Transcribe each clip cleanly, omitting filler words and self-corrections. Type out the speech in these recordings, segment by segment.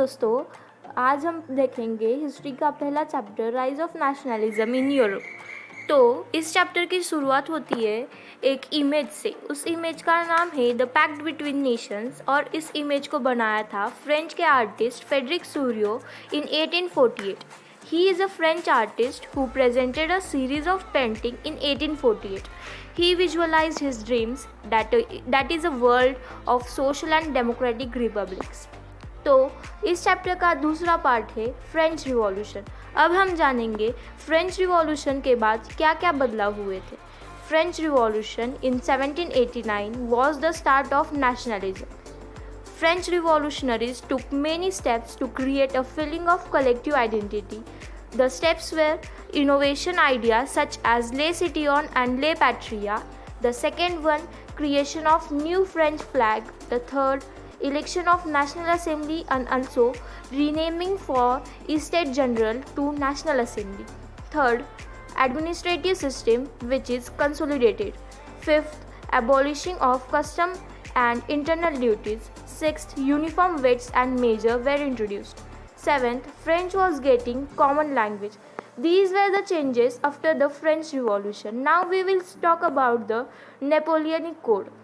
दोस्तों, आज हम देखेंगे हिस्ट्री का पहला chapter rise of nationalism in Europe. तो इस चैप्टर की शुरुआत होती है एक इमेज से। उस इमेज का नाम है द पैक्ट बिटवीन नेशंस और इस इमेज को बनाया था फ्रेंच के artist Frederic Sorrieu in 1848। He is a French artist who presented a series of paintings in 1848. He visualized his dreams that is a world of social and democratic republics. तो इस chapter का दूसरा part है French revolution. अब हम जानेंगे French revolution के बाद क्या क्या बदलाव हुए थे। French revolution in 1789 was the start of nationalism. French revolutionaries took many steps to create a feeling of collective identity. The steps were innovation ideas such as Les Citoyens and Les Patriots. The second one, creation of new French flag. The third, election of National Assembly and also renaming for Estates General to National Assembly. Third, administrative system which is consolidated. Fifth, abolishing of custom and internal duties. Sixth, uniform weights and measure were introduced. Seventh, French was getting common language. These were the changes after the French Revolution. Now we will talk about the Napoleonic Code.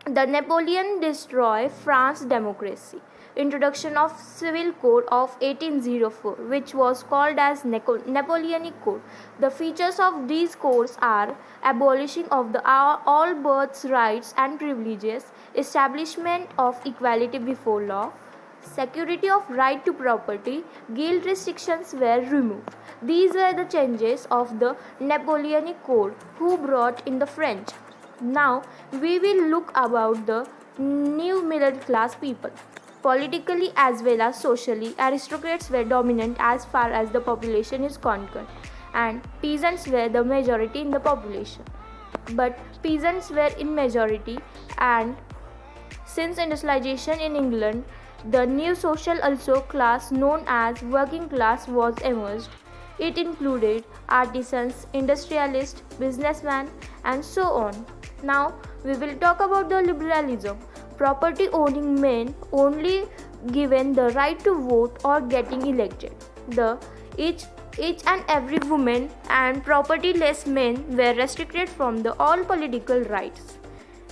The Napoleon destroyed France's democracy. Introduction of Civil Code of 1804, which was called as Napoleonic Code. The features of these codes are abolishing of the all births, rights and privileges, establishment of equality before law, security of right to property, guilt restrictions were removed. These were the changes of the Napoleonic Code who brought in the French. Now we will look about the new middle class people. Politically as well as socially, aristocrats were dominant as far as the population is concerned, and peasants were the majority in the population. But peasants were in majority, and since industrialization in England, the new social also class known as working class was emerged. It included artisans, industrialists, businessmen, and so on. Now we will talk about the liberalism. Property owning men only given the right to vote or getting elected. Each and every woman and propertyless men were restricted from the all political rights.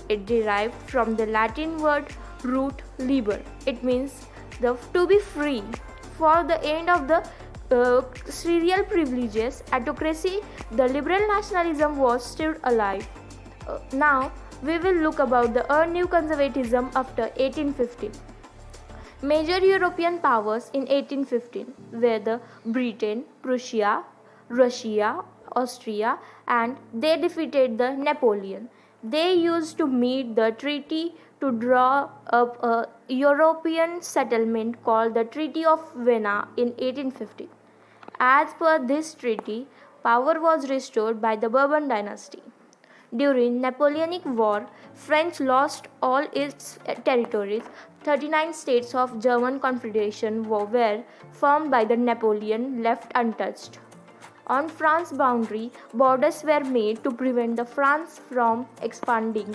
It derived from the Latin word root liber. It means to be free. For the end of the serial privileges, autocracy, the liberal nationalism was still alive. Now we will look about the new conservatism after 1815. Major European powers in 1815 were the Britain, Prussia, Russia, Austria, and they defeated the Napoleon. They used to meet the treaty to draw up a European settlement called the Treaty of Vienna in 1815. As per this treaty, power was restored by the Bourbon dynasty. During Napoleonic War, French lost all its territories. 39 states of German Confederation were formed by the Napoleon left untouched. On France's boundary, borders were made to prevent the France from expanding.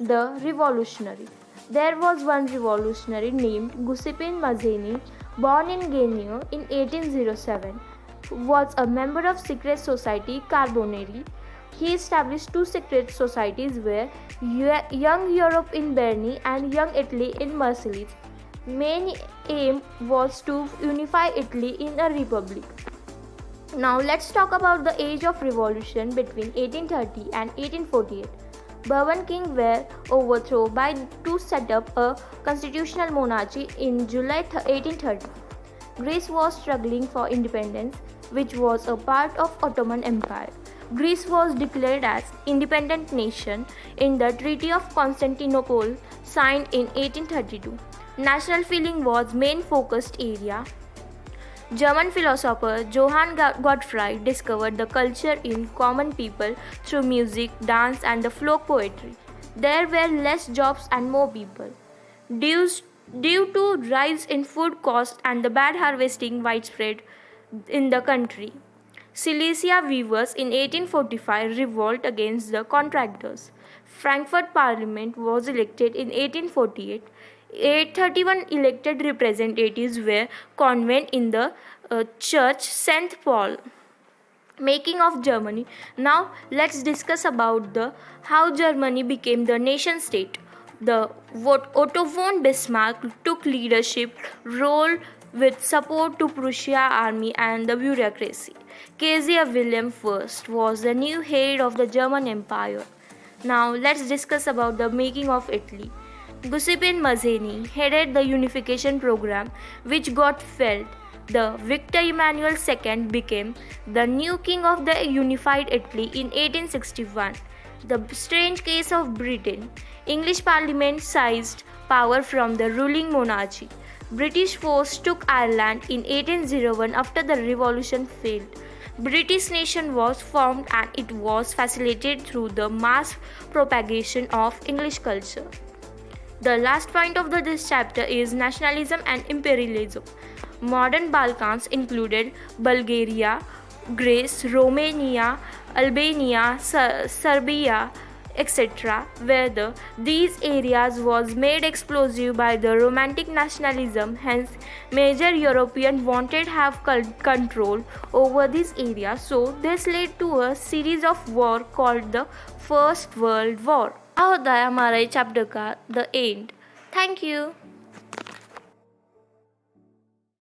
The Revolutionary. There was one revolutionary named Guiseppe Mazzini, born in Genoa in 1807, who was a member of secret society Carbonari. He established two secret societies where Young Europe in Berni and Young Italy in Marseilles. Main aim was to unify Italy in a republic. Now let's talk about the age of revolution between 1830 and 1848. Bourbon kings were overthrown by to set up a constitutional monarchy in July 1830. Greece was struggling for independence, which was a part of Ottoman Empire. Greece was declared as independent nation in the Treaty of Constantinople signed in 1832. National feeling was main focused area. German philosopher Johann Gottfried discovered the culture in common people through music, dance and the folk poetry. There were less jobs and more people. Due to rise in food cost and the bad harvesting widespread in the country, Silesia weavers in 1845 revolt against the contractors. Frankfurt Parliament was elected in 1848. 831 elected representatives were convened in the church St. Paul. Making of Germany. Now let's discuss about the how Germany became the nation state. The Otto von Bismarck took leadership role with support to Prussia army and the bureaucracy. Kaiser Wilhelm I was the new head of the German Empire. Now let's discuss about the making of Italy. Giuseppe Mazzini headed the unification program which got failed. The Victor Emmanuel II became the new king of the unified Italy in 1861. The strange case of Britain. English Parliament seized power from the ruling monarchy. British force took Ireland in 1801 after the revolution failed. British nation was formed and it was facilitated through the mass propagation of English culture. The last point of this chapter is nationalism and imperialism. Modern Balkans included Bulgaria, Greece, Romania, Albania, Serbia, etc., where these areas was made explosive by the Romantic nationalism. Hence, major European wanted have control over these areas. So this led to a series of war called the First World War. होता है हमारा ये chapter का the end. Thank you.